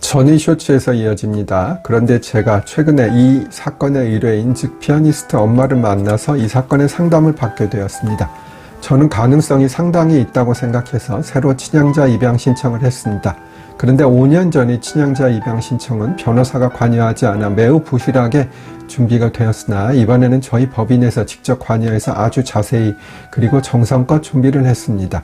전의 쇼츠에서 이어집니다. 그런데 제가 최근에 이 사건의 의뢰인, 즉 피아니스트 엄마를 만나서 이 사건의 상담을 받게 되었습니다. 저는 가능성이 상당히 있다고 생각해서 새로 친양자 입양 신청을 했습니다. 그런데 5년 전에 친양자 입양 신청은 변호사가 관여하지 않아 매우 부실하게 준비가 되었으나 이번에는 저희 법인에서 직접 관여해서 아주 자세히 그리고 정성껏 준비를 했습니다.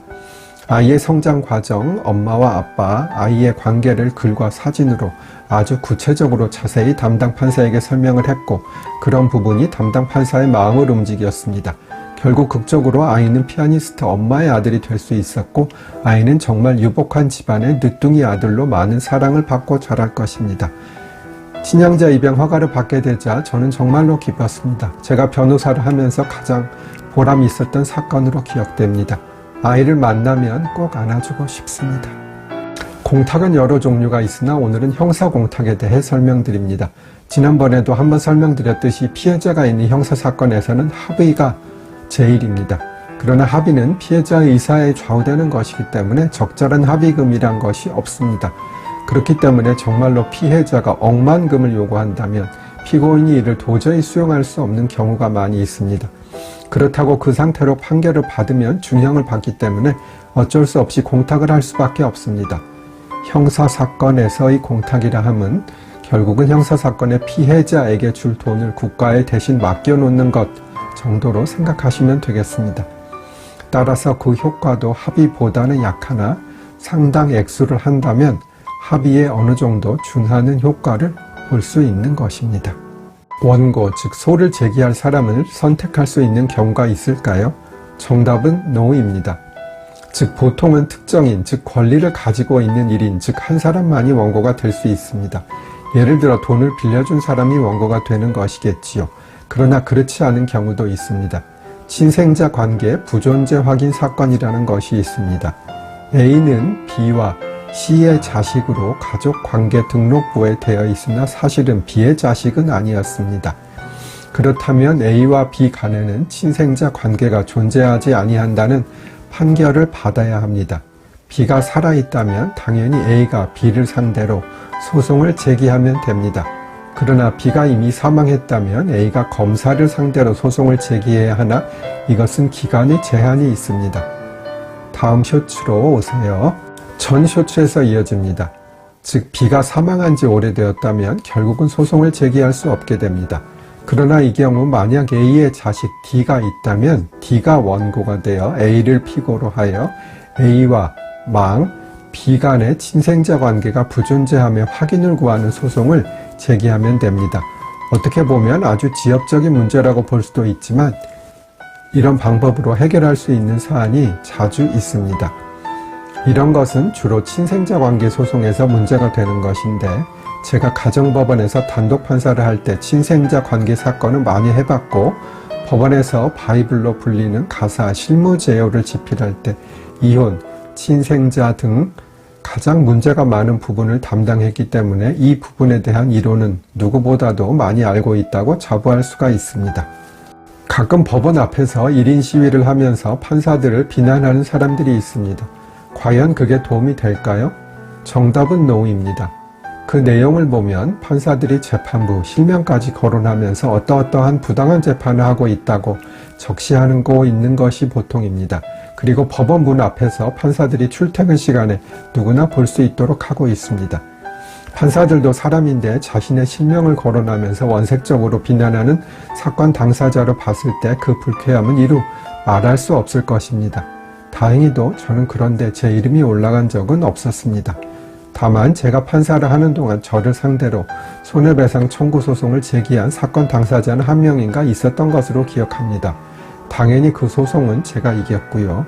아이의 성장 과정, 엄마와 아빠, 아이의 관계를 글과 사진으로 아주 구체적으로 자세히 담당 판사에게 설명을 했고 그런 부분이 담당 판사의 마음을 움직였습니다. 결국 극적으로 아이는 피아니스트 엄마의 아들이 될 수 있었고 아이는 정말 유복한 집안의 늦둥이 아들로 많은 사랑을 받고 자랄 것입니다. 친양자 입양 허가를 받게 되자 저는 정말로 기뻤습니다. 제가 변호사를 하면서 가장 보람이 있었던 사건으로 기억됩니다. 아이를 만나면 꼭 안아주고 싶습니다. 공탁은 여러 종류가 있으나 오늘은 형사공탁에 대해 설명드립니다. 지난번에도 한번 설명드렸듯이 피해자가 있는 형사사건에서는 합의가 제일입니다. 그러나 합의는 피해자의 의사에 좌우되는 것이기 때문에 적절한 합의금이란 것이 없습니다. 그렇기 때문에 정말로 피해자가 억만금을 요구한다면 피고인이 이를 도저히 수용할 수 없는 경우가 많이 있습니다. 그렇다고 그 상태로 판결을 받으면 중형을 받기 때문에 어쩔 수 없이 공탁을 할 수밖에 없습니다. 형사사건에서의 공탁이라 함은 결국은 형사사건의 피해자에게 줄 돈을 국가에 대신 맡겨놓는 것 정도로 생각하시면 되겠습니다. 따라서 그 효과도 합의보다는 약하나 상당 액수를 한다면 합의에 어느 정도 준하는 효과를 볼 수 있는 것입니다. 원고, 즉 소를 제기할 사람을 선택할 수 있는 경우가 있을까요? 정답은 NO입니다. 즉 보통은 특정인, 즉 권리를 가지고 있는 일인, 즉 한 사람만이 원고가 될 수 있습니다. 예를 들어 돈을 빌려준 사람이 원고가 되는 것이겠지요. 그러나 그렇지 않은 경우도 있습니다. 친생자 관계 부존재 확인 사건이라는 것이 있습니다. A는 B와 C의 자식으로 가족관계 등록부에 되어 있으나 사실은 B의 자식은 아니었습니다. 그렇다면 A와 B 간에는 친생자 관계가 존재하지 아니한다는 판결을 받아야 합니다. B가 살아있다면 당연히 A가 B를 상대로 소송을 제기하면 됩니다. 그러나 B가 이미 사망했다면 A가 검사를 상대로 소송을 제기해야 하나 이것은 기간의 제한이 있습니다. 다음 쇼츠로 오세요. 전 쇼츠에서 이어집니다. 즉 B가 사망한 지 오래되었다면 결국은 소송을 제기할 수 없게 됩니다. 그러나 이 경우 만약 A의 자식 D가 있다면 D가 원고가 되어 A를 피고로 하여 A와 망, B 간의 친생자 관계가 부존재하며 확인을 구하는 소송을 제기하면 됩니다. 어떻게 보면 아주 지엽적인 문제라고 볼 수도 있지만 이런 방법으로 해결할 수 있는 사안이 자주 있습니다. 이런 것은 주로 친생자 관계 소송에서 문제가 되는 것인데 제가 가정법원에서 단독 판사를 할 때 친생자 관계 사건을 많이 해봤고 법원에서 바이블로 불리는 가사, 실무 제요를 집필할 때 이혼, 친생자 등 가장 문제가 많은 부분을 담당했기 때문에 이 부분에 대한 이론은 누구보다도 많이 알고 있다고 자부할 수가 있습니다. 가끔 법원 앞에서 1인 시위를 하면서 판사들을 비난하는 사람들이 있습니다. 과연 그게 도움이 될까요? 정답은 NO입니다. 그 내용을 보면 판사들이 재판부, 실명까지 거론하면서 어떠한 부당한 재판을 하고 있다고 적시하고 있는 것이 보통입니다. 그리고 법원 문 앞에서 판사들이 출퇴근 시간에 누구나 볼 수 있도록 하고 있습니다. 판사들도 사람인데 자신의 실명을 거론하면서 원색적으로 비난하는 사건 당사자로 봤을 때 그 불쾌함은 이루 말할 수 없을 것입니다. 다행히도 저는 그런데 제 이름이 올라간 적은 없었습니다. 다만 제가 판사를 하는 동안 저를 상대로 손해배상 청구 소송을 제기한 사건 당사자는 한 명인가 있었던 것으로 기억합니다. 당연히 그 소송은 제가 이겼고요.